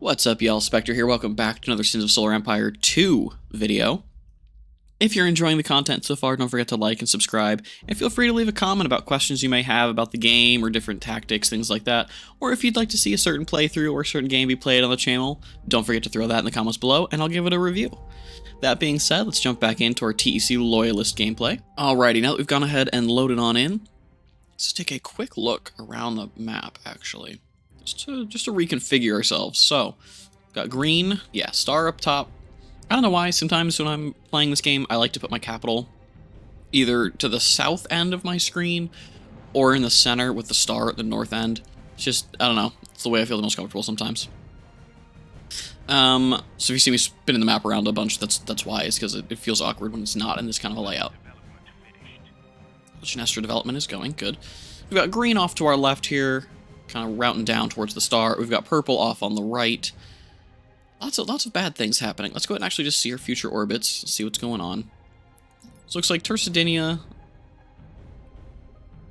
What's up, y'all? Spectre here. Welcome back to another Sins of Solar Empire 2 video. If you're enjoying the content so far, don't forget to like and subscribe, and feel free to leave a comment about questions you may have about the game or different tactics, things like that. Or if you'd like to see a certain playthrough or a certain game be played on the channel, don't forget to throw that in the comments below, and I'll give it a review. That being said, let's jump back into our TEC Loyalist gameplay. Alrighty, now that we've gone ahead and loaded on in, let's take a quick look around the map, actually. Just to reconfigure ourselves. So, got green, yeah, star up top. I don't know why, sometimes when I'm playing this game, I like to put my capital either to the south end of my screen or in the center with the star at the north end. It's just, I don't know, it's the way I feel the most comfortable sometimes. So if you see me spinning the map around a bunch, that's why, it's because it feels awkward when it's not in this kind of a layout. Genestra development is going, good. We've got green off to our left here, kind of routing down towards the star. We've got purple off on the right. Lots of bad things happening. Let's go ahead and actually just see our future orbits, see what's going on. So it looks like Turcidinia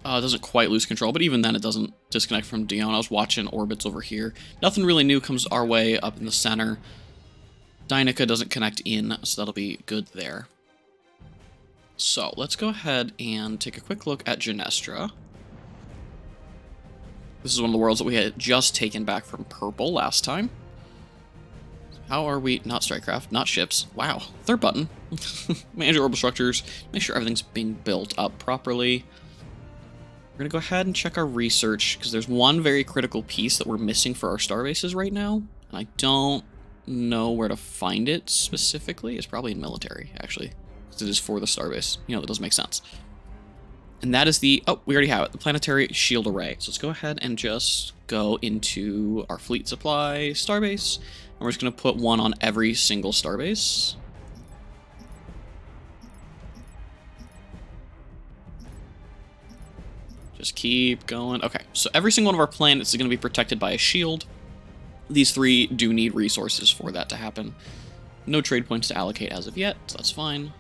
doesn't quite lose control, but even then it doesn't disconnect from Dion. I was watching orbits over here. Nothing really new comes our way up in the center. Dynica doesn't connect in, so that'll be good there. So let's go ahead and take a quick look at Genestra. This is one of the worlds that we had just taken back from purple last time. How are we? Not strikecraft, not ships. Wow, third button. Manage orbital structures. Make sure everything's being built up properly. We're going to go ahead and check our research, because there's one very critical piece that we're missing for our starbases right now. And I don't know where to find it specifically. It's probably in military, actually, because it is for the starbase. You know, that doesn't make sense. And that is the, oh, we already have it, the planetary shield array. So let's go ahead and just go into our fleet supply starbase. And we're just going to put one on every single starbase. Just keep going. Okay, so every single one of our planets is going to be protected by a shield. These three do need resources for that to happen. No trade points to allocate as of yet, so that's fine.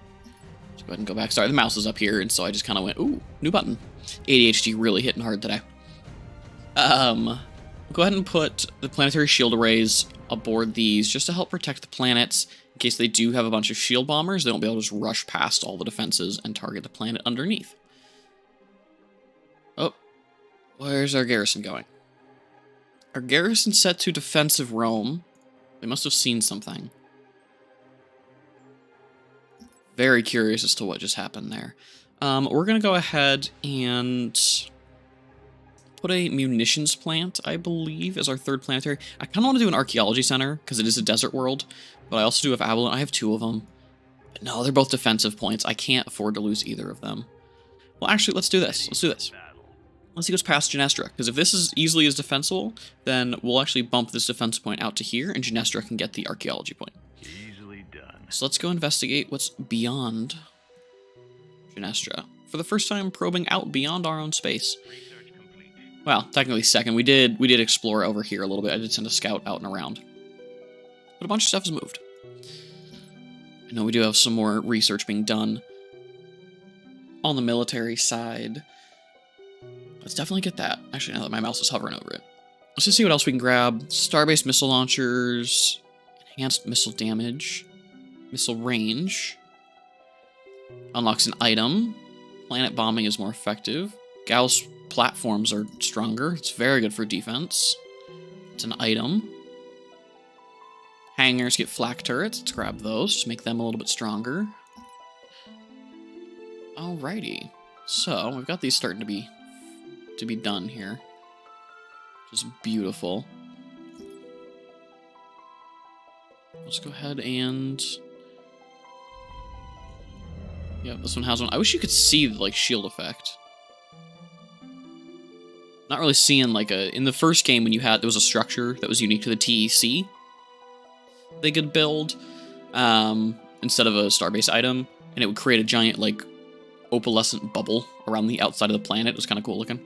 Go ahead and go back. Sorry, the mouse is up here, and so I just kind of went, ooh, new button. ADHD really hitting hard today. Go ahead and put the planetary shield arrays aboard these just to help protect the planets. In case they do have a bunch of shield bombers, they won't be able to just rush past all the defenses and target the planet underneath. Oh, where's our garrison going? Our garrison set to defensive Rome. They must have seen something. Very curious as to what just happened there. We're going to go ahead and put a munitions plant, I believe, as our third planetary. I kind of want to do an archaeology center, because it is a desert world, but I also do have Avalon. I have two of them. But no, they're both defensive points. I can't afford to lose either of them. Well, actually, let's do this. Let's do this. Let's see what's past Genestra, because if this is easily as defensible, then we'll actually bump this defense point out to here, and Genestra can get the archaeology point. So let's go investigate what's beyond Genestra. For the first time, probing out beyond our own space. Well, technically second. We did explore over here a little bit. I did send a scout out and around. But a bunch of stuff has moved. I know we do have some more research being done on the military side. Let's definitely get that. Actually, now that my mouse is hovering over it. Let's just see what else we can grab. Starbase missile launchers. Enhanced missile damage. Missile range. Unlocks an item. Planet bombing is more effective. Gauss platforms are stronger. It's very good for defense. It's an item. Hangars get flak turrets. Let's grab those. Just make them a little bit stronger. Alrighty. So, we've got these starting to be done here. Which is beautiful. Let's go ahead and... yeah, this one has one. I wish you could see the, like, shield effect. Not really seeing, like, in the first game when there was a structure that was unique to the TEC they could build, instead of a starbase item, and it would create a giant, like, opalescent bubble around the outside of the planet. It was kind of cool looking.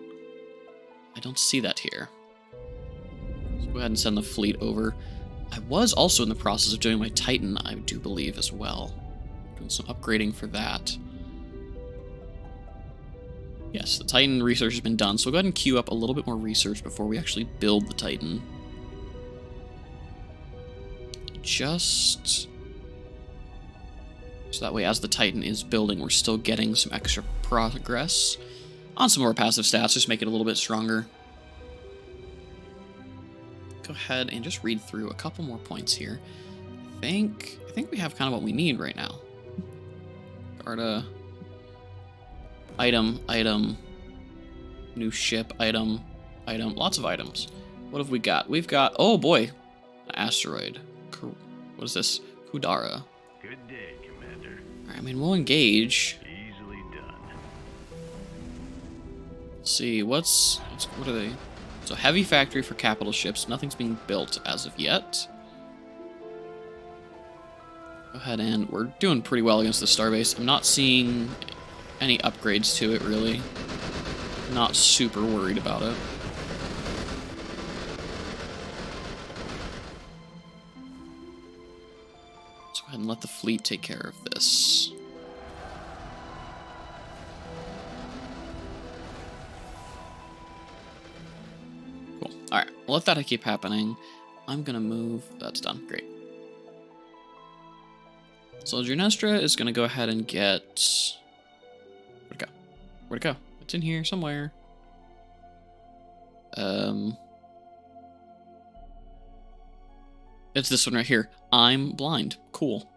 I don't see that here. Let's go ahead and send the fleet over. I was also in the process of doing my Titan, I do believe, as well. Doing some upgrading for that. Yes, the Titan research has been done, so we'll go ahead and queue up a little bit more research before we actually build the Titan. just... So that way, as the Titan is building, we're still getting some extra progress on some more passive stats, just make it a little bit stronger. Go ahead and just read through a couple more points here. I think we have kind of what we need right now. Garda. Item. New ship, item. Lots of items. What have we got? We've got, oh boy, an asteroid. What is this? Kudara. Good day, Commander. Alright, I mean, we'll engage. Easily done. Let's see, what are they? So, heavy factory for capital ships. Nothing's being built as of yet. Go ahead and we're doing pretty well against the starbase. I'm not seeing any upgrades to it, really. Not super worried about it. Let's go ahead and let the fleet take care of this. Cool. Alright, we'll let that keep happening. I'm gonna move... That's done. Great. So Junestra is gonna go ahead and get... Where'd it go? Where'd it go? It's in here somewhere. It's this one right here. I'm blind. Cool.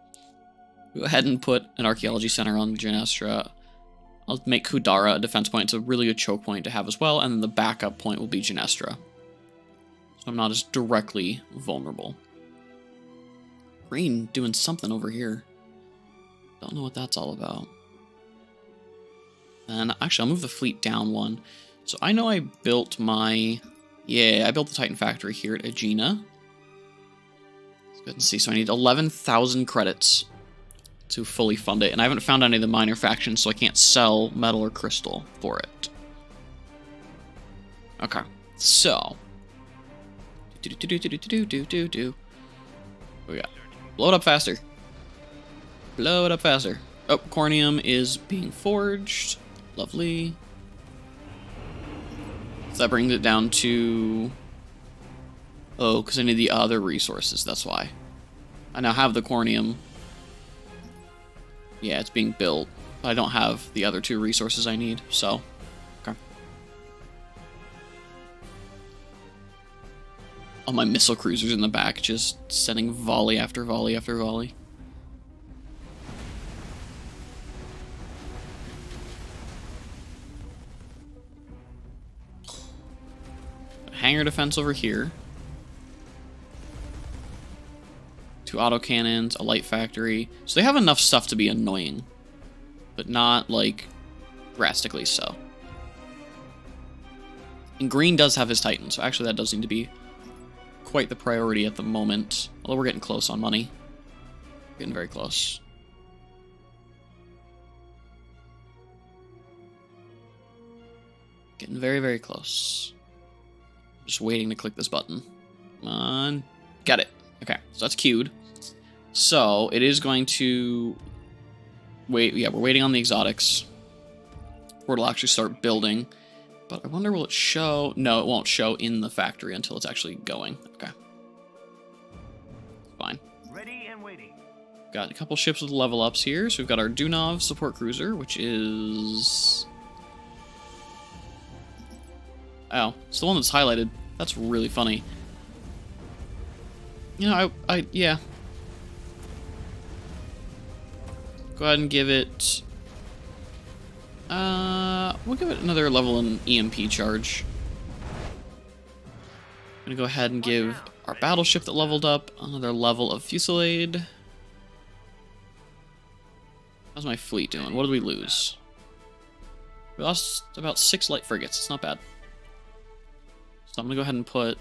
Go ahead and put an archaeology center on Junestra. I'll make Kudara a defense point. It's a really good choke point to have as well, and then the backup point will be Junestra. So I'm not as directly vulnerable. Green doing something over here. Don't know what that's all about. And actually, I'll move the fleet down one. So I know I built my... Yeah, I built the Titan factory here at Aegina. Let's go ahead and see. So I need 11,000 credits to fully fund it. And I haven't found any of the minor factions, so I can't sell metal or crystal for it. Okay, so... What do we got? Blow it up faster. Blow it up faster. Oh, cornium is being forged. Lovely. So that brings it down to... Oh, because I need the other resources, that's why. I now have the cornium. Yeah, it's being built. But I don't have the other two resources I need, so... Okay. All my missile cruisers in the back just sending volley after volley after volley. Hangar defense over here. 2 autocannons, a light factory. So they have enough stuff to be annoying. But not, like, drastically so. And green does have his Titan, so actually that does seem to be quite the priority at the moment. Although we're getting close on money. Getting very close. Getting very, very close. Just waiting to click this button. Come on. Got it. Okay, so that's queued. So, it is going to... Wait, yeah, we're waiting on the exotics. Or it'll actually start building. But I wonder, will it show... No, it won't show in the factory until it's actually going. Okay. Fine. Ready and waiting. Got a couple ships with level ups here. So we've got our Dunov support cruiser, which is... Oh, it's the one that's highlighted. That's really funny. You know, yeah. Go ahead and give it... we'll give it another level in EMP charge. I'm gonna go ahead and give our battleship that leveled up another level of fusillade. How's my fleet doing? What did we lose? We lost about 6 light frigates. It's not bad. So I'm gonna go ahead and put...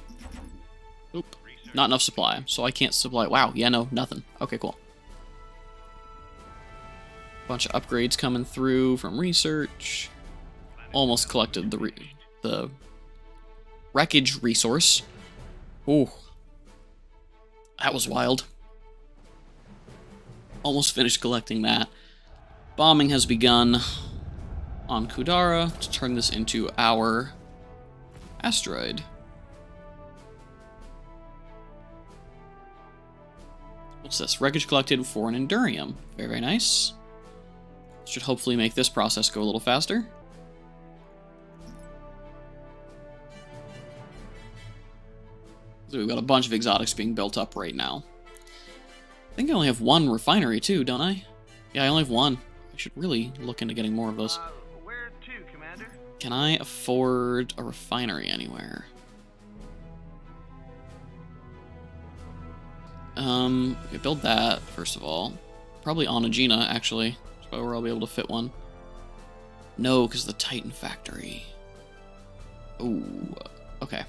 Oop. Not enough supply, so I can't supply... Wow, yeah, no, nothing. Okay, cool. Bunch of upgrades coming through from research. Almost collected the wreckage resource. Ooh. That was wild. Almost finished collecting that. Bombing has begun on Kudara to turn this into our asteroid. What's this? Wreckage collected for an Endurium. Very, very nice. Should hopefully make this process go a little faster. So we've got a bunch of exotics being built up right now. I think I only have one refinery too, don't I? Yeah, I only have one. I should really look into getting more of those. Where to, Commander? Can I afford a refinery anywhere? Okay, build that, first of all. Probably on Aegina, actually. So where I'll be able to fit one. No, because the Titan factory. Ooh, okay.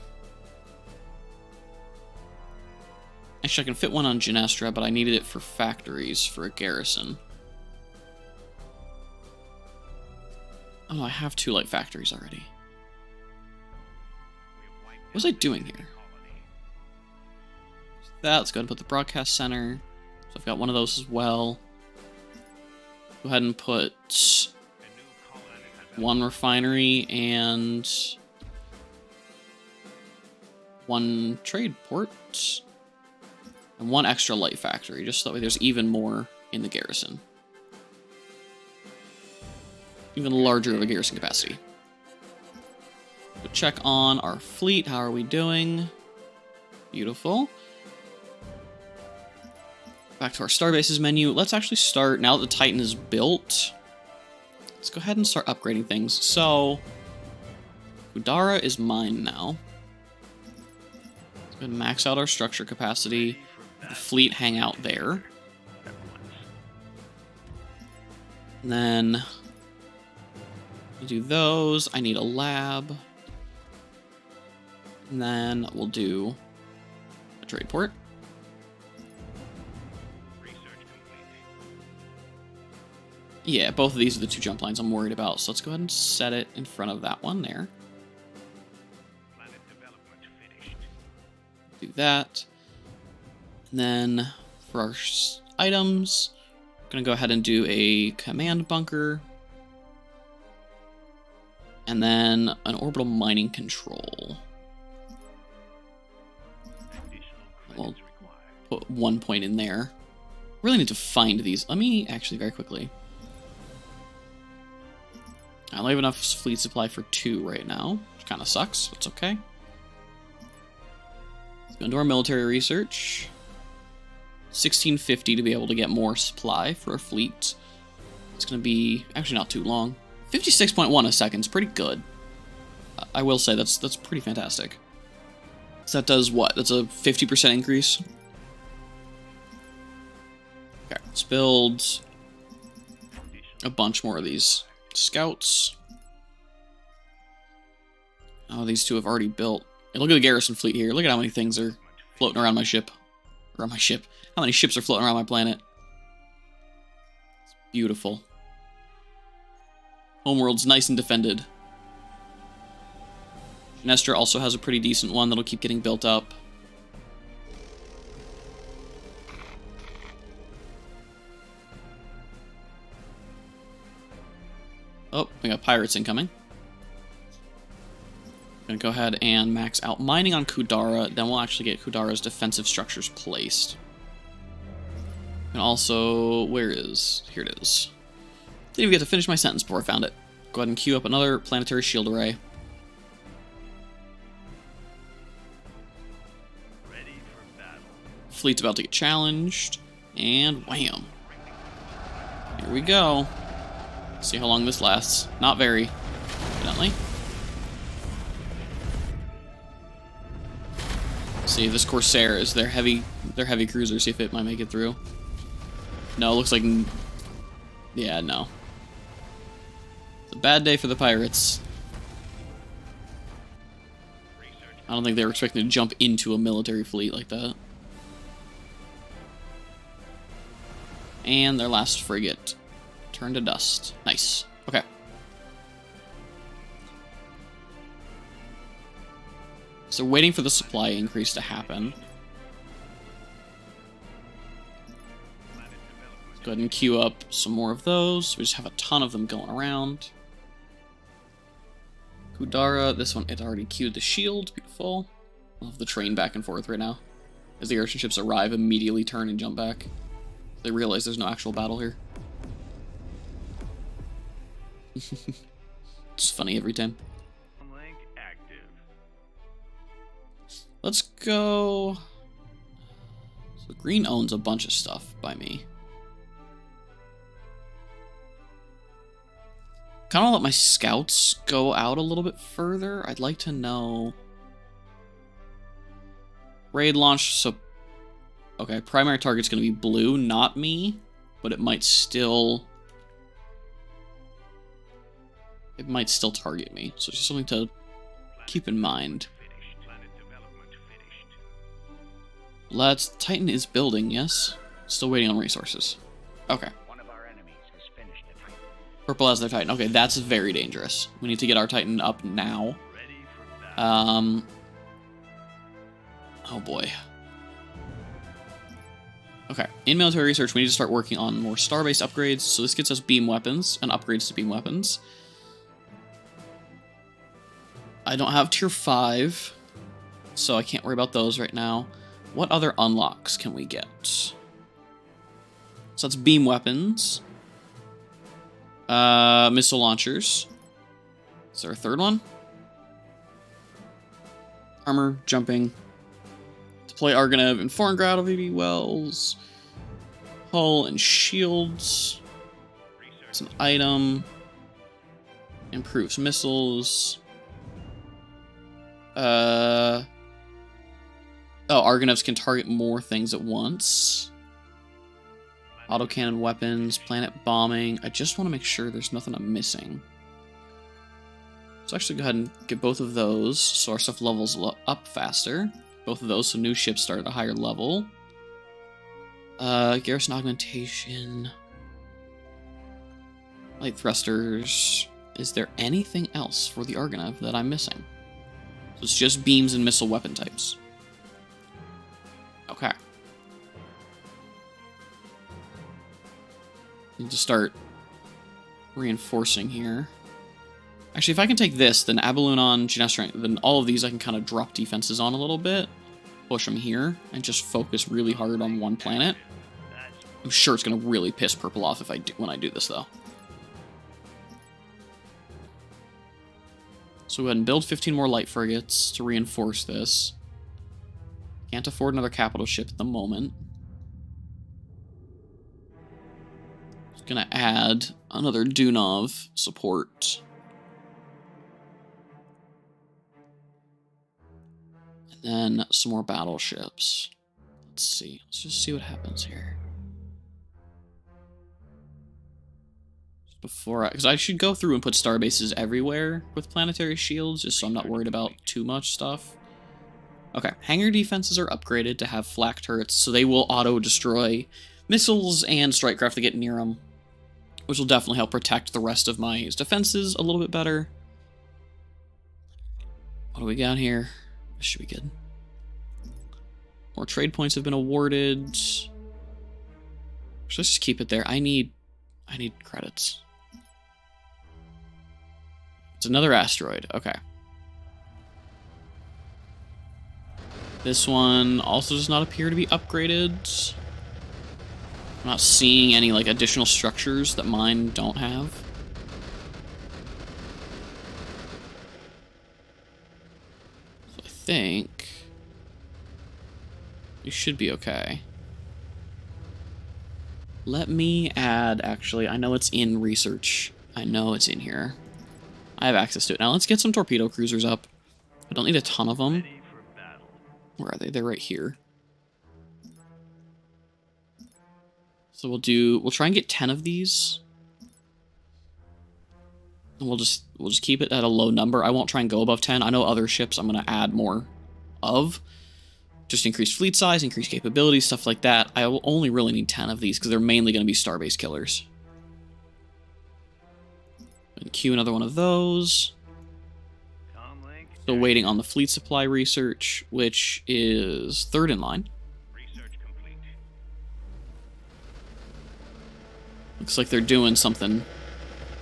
Actually, I can fit one on Genestra, but I needed it for factories for a garrison. Oh, I have 2 light factories already. What was I doing here? Let's go ahead and put the broadcast center. So I've got one of those as well. Go ahead and put 1 refinery and 1 trade port. And 1 extra light factory, just so that way there's even more in the garrison. Even larger of a garrison capacity. So check on our fleet. How are we doing? Beautiful. Back to our starbases menu. Let's actually start, now that the Titan is built, let's go ahead and start upgrading things. So, Kudara is mine now. Let's go ahead and max out our structure capacity. The fleet hang out there. And then we'll do those. I need a lab. And then we'll do a trade port. Yeah, both of these are the 2 jump lines I'm worried about, so let's go ahead and set it in front of that one there. Planet development finished. Do that. And then for our items, I'm going to go ahead and do a command bunker. And then an orbital mining control. We'll put 1 point in there. Really need to find these. Let me actually very quickly. I only have enough fleet supply for 2 right now, which kind of sucks. It's okay. Let's go into our military research. 1650 to be able to get more supply for our fleet. It's going to be actually not too long. 56.1 a second is pretty good. I will say that's pretty fantastic. So that does what? That's a 50% increase. Okay, let's build a bunch more of these scouts. Oh, these 2 have already built. Hey, look at the garrison fleet here. Look at how many things are floating around my ship. Around my ship. How many ships are floating around my planet? It's beautiful. Homeworld's nice and defended. Genestra also has a pretty decent one that'll keep getting built up. Oh, we got pirates incoming. Gonna go ahead and max out mining on Kudara, then we'll actually get Kudara's defensive structures placed. And also, where is... Here it is. Didn't even get to finish my sentence before I found it. Go ahead and queue up another planetary shield array. Ready for battle. Fleet's about to get challenged, and wham! Here we go. See how long this lasts. Not very, evidently. See if this Corsair is their heavy cruiser. See if it might make it through. No, it looks like... Yeah, no. It's a bad day for the pirates. I don't think they were expecting to jump into a military fleet like that. And their last frigate turned to dust. Nice. Okay. So waiting for the supply increase to happen. Let's go ahead and queue up some more of those. We just have a ton of them going around. Kudara, this one, it already queued the shield. Beautiful. I love the train back and forth right now. As the airship ships arrive, immediately turn and jump back. They realize there's no actual battle here. It's funny every time. Link active. Let's go... So green owns a bunch of stuff by me. Kind of let my scouts go out a little bit further. I'd like to know... Raid launch, so... Okay, primary target's going to be blue, not me. But it might still... It might still target me. So just something to keep in mind. Finished. Planet development finished. Let's... Titan is building, yes? Still waiting on resources. Okay. One of our enemies has finished the Titan. Purple has their Titan. Okay, that's very dangerous. We need to get our Titan up now. Ready for battle. Oh boy. Okay, in military research, we need to start working on more star-based upgrades. So this gets us beam weapons and upgrades to beam weapons. I don't have tier 5, so I can't worry about those right now. What other unlocks can we get? So that's beam weapons. Missile launchers. Is there a third one? Armor, jumping. Deploy Argonev and Forngrad OVB wells. Hull and shields. It's an item. Improves missiles. Oh, Argonevs can target more things at once. Autocannon weapons, planet bombing. I just want to make sure there's nothing I'm missing. Let's actually go ahead and get both of those so our stuff levels up faster. Both of those so new ships start at a higher level. Garrison augmentation. Light thrusters. Is there anything else for the Argonev that I'm missing? So it's just beams and missile weapon types. Okay. Need to start reinforcing here. Actually, if I can take this, then Abalunon, Genestran, then all of these I can kind of drop defenses on a little bit. Push them here, and just focus really hard on one planet. I'm sure it's going to really piss Purple off if when I do this, though. So go ahead and build 15 more light frigates to reinforce this. Can't afford another capital ship at the moment. Just gonna add another Dunov support. And then some more battleships. Let's see. Let's just see what happens here. Because I should go through and put star bases everywhere with planetary shields, just so I'm not worried about too much stuff. Okay, hangar defenses are upgraded to have flak turrets, so they will auto-destroy missiles and strike craft that get near them, which will definitely help protect the rest of my defenses a little bit better. What do we got here? This should be good. More trade points have been awarded. Let's just keep it there. I need credits. It's another asteroid. Okay. This one also does not appear to be upgraded. I'm not seeing any like additional structures that mine don't have. So I think you should be okay. Let me add, actually, I know it's in research. I know it's in here. I have access to it. Now let's get some torpedo cruisers up. I don't need a ton of them. Ready for battle. Where are they? They're right here. So we'll try and get 10 of these. And we'll just keep it at a low number. I won't try and go above 10. I know other ships I'm going to add more of. Just increase fleet size, increase capabilities, stuff like that. I will only really need 10 of these because they're mainly going to be star-based killers. And queue another one of those. Comlink. Still waiting on the fleet supply research, which is third in line. Research complete. Looks like they're doing something.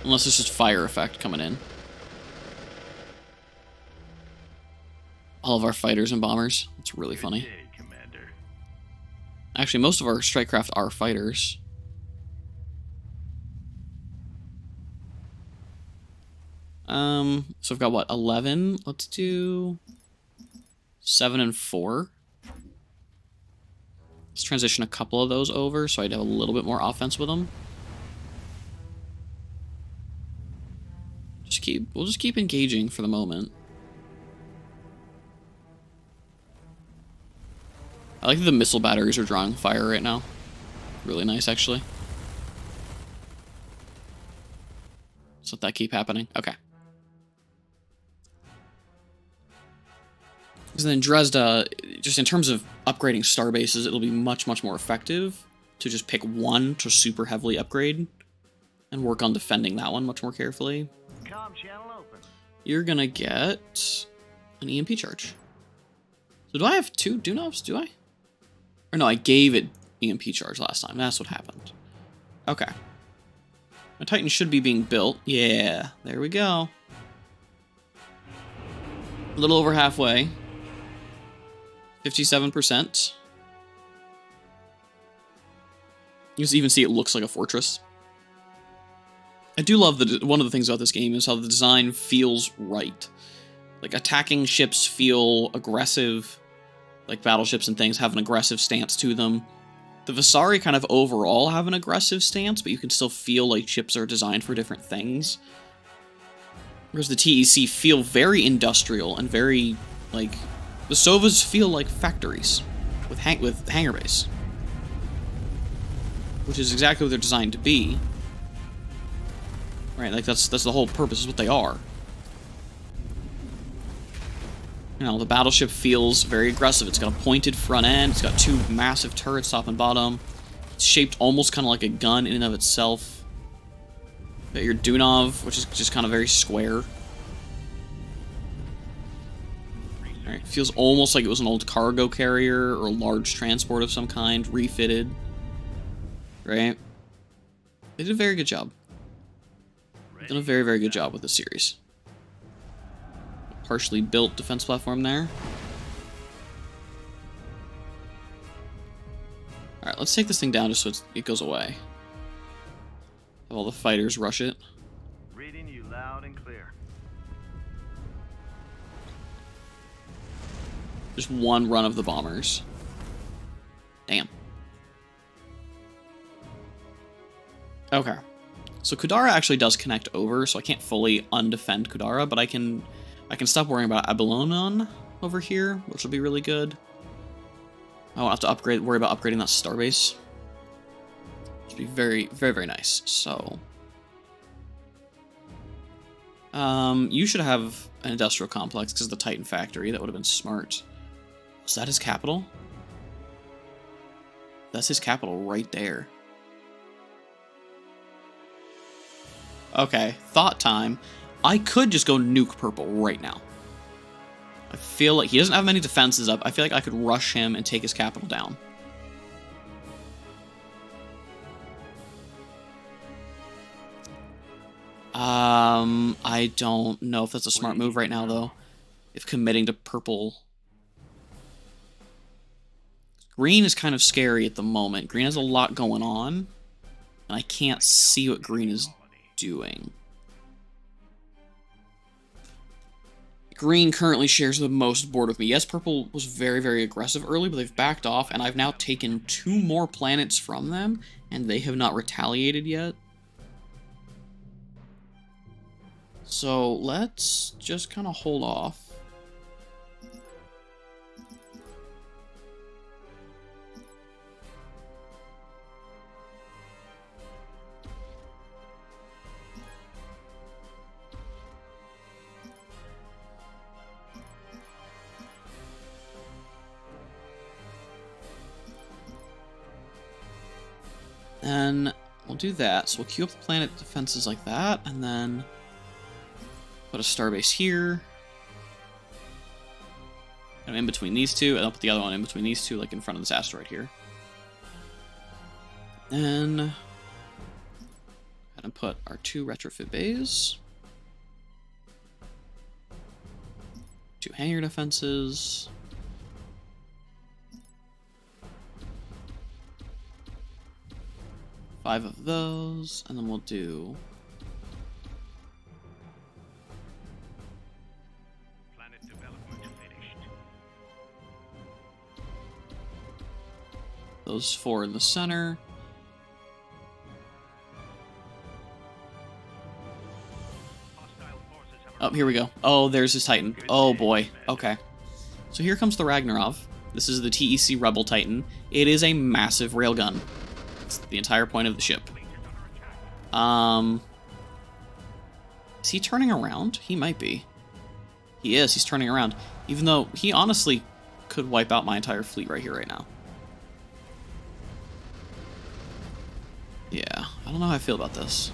Unless it's just fire effect coming in. All of our fighters and bombers. It's really funny. Good day, Commander. Actually, most of our strike craft are fighters. So I've got what, 11? Let's do 7 and 4. Let's transition a couple of those over so I'd have a little bit more offense with them. We'll just keep engaging for the moment. I like that the missile batteries are drawing fire right now. Really nice, actually. Let's let that keep happening. Okay. Because then Dresda, just in terms of upgrading star bases, it'll be much, much more effective to just pick one to super heavily upgrade and work on defending that one much more carefully. Com channel open. You're gonna get an EMP charge. So do I have 2 Dunobs? Do I? Or no, I gave it EMP charge last time. That's what happened. Okay. My Titan should be being built. Yeah, there we go. A little over halfway. 57%. You can even see it looks like a fortress. I do love that one of the things about this game is how the design feels right. Like, attacking ships feel aggressive. Like, battleships and things have an aggressive stance to them. The Visari kind of overall have an aggressive stance, but you can still feel like ships are designed for different things. Whereas the TEC feel very industrial and very, like... The Sovas feel like factories with hangar base. Which is exactly what they're designed to be. Right, like that's the whole purpose, is what they are. You know, the battleship feels very aggressive. It's got a pointed front end, it's got 2 massive turrets top and bottom. It's shaped almost kind of like a gun in and of itself. Got your Dunov, which is just kind of very square. Alright, feels almost like it was an old cargo carrier or a large transport of some kind, refitted. Right? They did a very good job. They've done a very, very good job with this series. Partially built defense platform there. Alright, let's take this thing down just so it goes away. Have all the fighters rush it. Reading you loud and clear. Just one run of the bombers. Damn. Okay. So Kudara actually does connect over, so I can't fully undefend Kudara, but I can stop worrying about Abilonon over here, which will be really good. I won't have to worry about upgrading that starbase. Which will be very, very, very nice. So you should have an industrial complex because of the Titan factory. That would have been smart. Is that his capital? That's his capital right there. Okay, thought time. I could just go nuke purple right now. I feel like he doesn't have many defenses up. I feel like I could rush him and take his capital down. I don't know if that's a smart move right now, though. If committing to purple... Green is kind of scary at the moment. Green has a lot going on, and I can't see what green is doing. Green currently shares the most board with me. Yes, purple was very, very aggressive early, but they've backed off, and I've now taken 2 more planets from them, and they have not retaliated yet. So let's just kind of hold off. And we'll do that. So we'll queue up the planet defenses like that, and then put a starbase here. And in between these two, and I'll put the other one in between these two, like in front of this asteroid here. Then put our 2 retrofit bays. 2 hangar defenses. 5 of those, and then we'll do... Planet development finished. those 4 in the center. Hostile forces have Oh, here we go. Oh, there's his Titan. Oh, boy. Okay. So here comes the Ragnarov. This is the TEC Rebel Titan. It is a massive railgun. It's the entire point of the ship. Is he turning around? He might be. He is. He's turning around. Even though he honestly could wipe out my entire fleet right here, right now. Yeah, I don't know how I feel about this.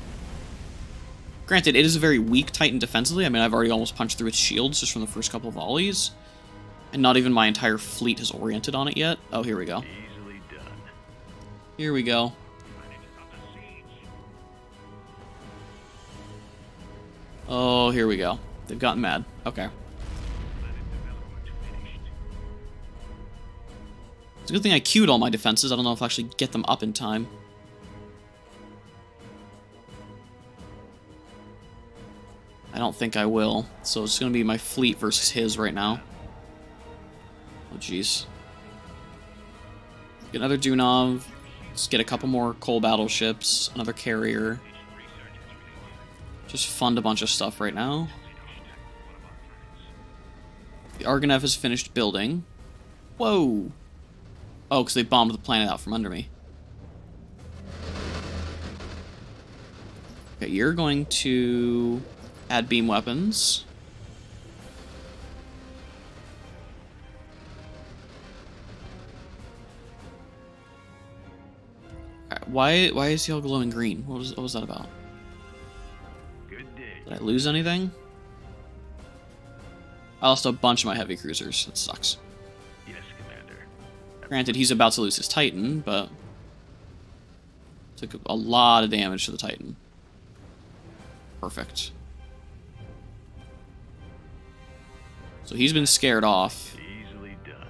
Granted, it is a very weak Titan defensively. I mean, I've already almost punched through its shields just from the first couple of volleys. And not even my entire fleet has oriented on it yet. Oh, here we go. Easily done. Here we go. Oh, here we go. They've gotten mad. Okay. It's a good thing I queued all my defenses. I don't know if I'll actually get them up in time. I don't think I will. So it's going to be my fleet versus his right now. Oh, jeez. Get another Dunov. Let's get a couple more coal battleships. Another carrier. Just fund a bunch of stuff right now. The Argonev has finished building. Whoa! Oh, because they bombed the planet out from under me. Okay, you're going to add beam weapons. Alright, why is he all glowing green? What was that about? Good day. Did I lose anything? I lost a bunch of my heavy cruisers. That sucks. Yes, Commander. Granted, he's about to lose his Titan, but took a lot of damage to the Titan. Perfect. So he's been scared off, Easily done.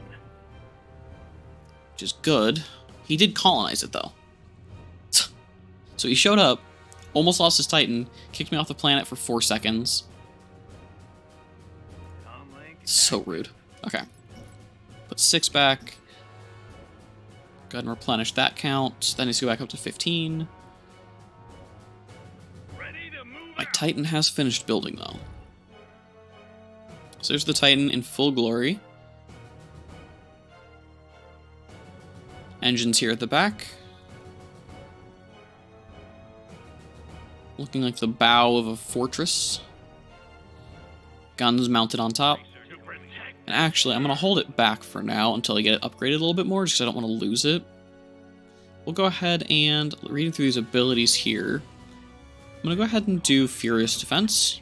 which is good. He did colonize it, though. So he showed up, almost lost his Titan, kicked me off the planet for 4 seconds. So rude. Okay. Put 6 back. Go ahead and replenish that count. Then he's go back up to 15. Ready to move My Titan has finished building, though. So there's the Titan in full glory. Engines here at the back. Looking like the bow of a fortress. Guns mounted on top. And actually, I'm going to hold it back for now until I get it upgraded a little bit more, just because I don't want to lose it. We'll go ahead and, reading through these abilities here, I'm going to go ahead and do Furious Defense.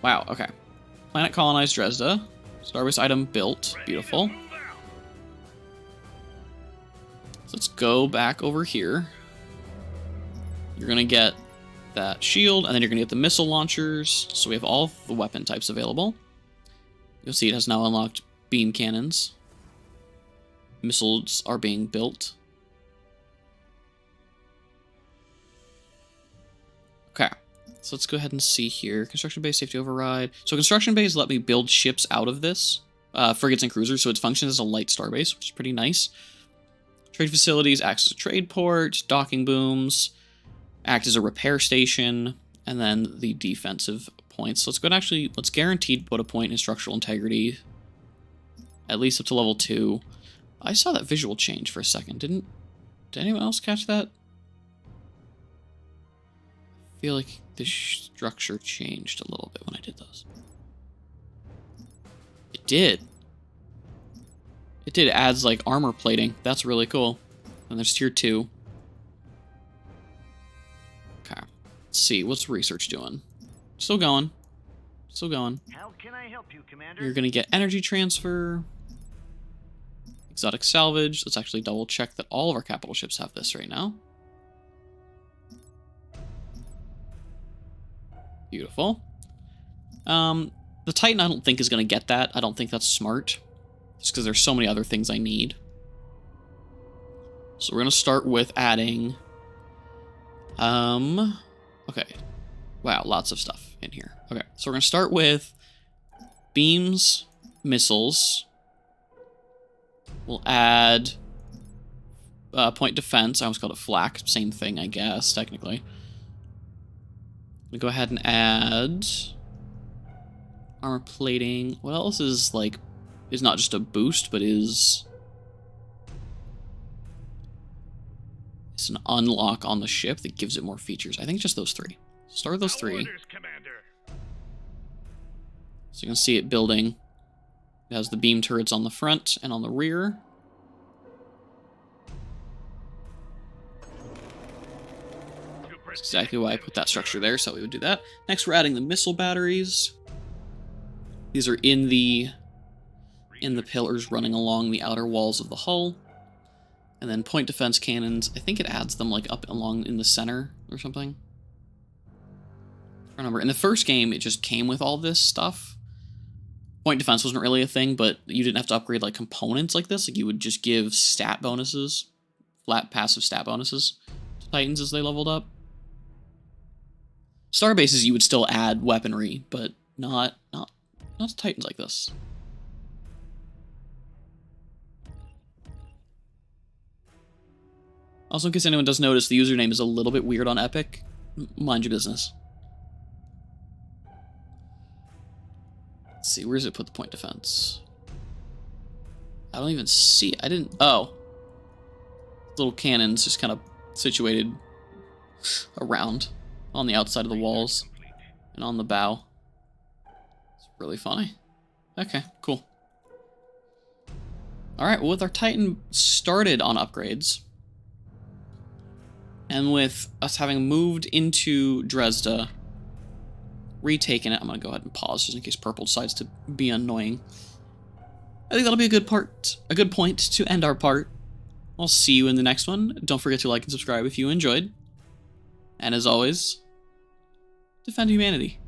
Wow, okay. Planet colonized Dresda. Starbase item built. Beautiful. So let's go back over here. You're going to get that shield, and then you're going to get the missile launchers. So we have all the weapon types available. You'll see it has now unlocked beam cannons. Missiles are being built. Okay, so let's go ahead and see here. Construction base, safety override. So construction base let me build ships out of this. Frigates and cruisers, so it functions as a light starbase, which is pretty nice. Trade facilities acts as a trade port. Docking booms act as a repair station, and then the defensive points. So let's go and actually, let's guaranteed put a point in structural integrity, at least up to level 2. I saw that visual change for a second. Did anyone else catch that? I feel like the structure changed a little bit when I did those. It did. It did. It adds like armor plating. That's really cool. And there's tier 2. Okay. Let's see. What's research doing? Still going. Still going. How can I help you, Commander? You're going to get energy transfer. Exotic salvage. Let's actually double check that all of our capital ships have this right now. Beautiful. The Titan I don't think is going to get that. I don't think that's smart. Just because there's so many other things I need. So we're gonna start with adding, okay. Wow, lots of stuff in here. Okay, so we're gonna start with beams, missiles. We'll add point defense. I almost called it flak. Same thing, I guess, technically. We'll go ahead and add armor plating. What else is like, is not just a boost, but is it's an unlock on the ship that gives it more features. I think just those three. Start with those Our three. orders, Commander. So you can see it building. It has the beam turrets on the front and on the rear. That's exactly why I put that structure there, so we would do that. Next, we're adding the missile batteries. These are in the pillars running along the outer walls of the hull. And then point defense cannons. I think it adds them like up along in the center or something. I don't remember. In the first game, it just came with all this stuff. Point defense wasn't really a thing, but you didn't have to upgrade like components like this. Like you would just give stat bonuses, flat passive stat bonuses to Titans as they leveled up. Star bases you would still add weaponry, but not to Titans like this. Also, in case anyone does notice, the username is a little bit weird on Epic. Mind your business. Let's see, where does it put the point defense? I don't even see it. I didn't... Oh. Little cannons just kind of situated around on the outside of the walls and on the bow. It's really funny. Okay, cool. Alright, well, with our Titan started on upgrades, and with us having moved into Dresda, retaken it, I'm going to go ahead and pause just in case Purple decides to be annoying. I think that'll be a good point to end our part. I'll see you in the next one. Don't forget to like and subscribe if you enjoyed. And as always, defend humanity.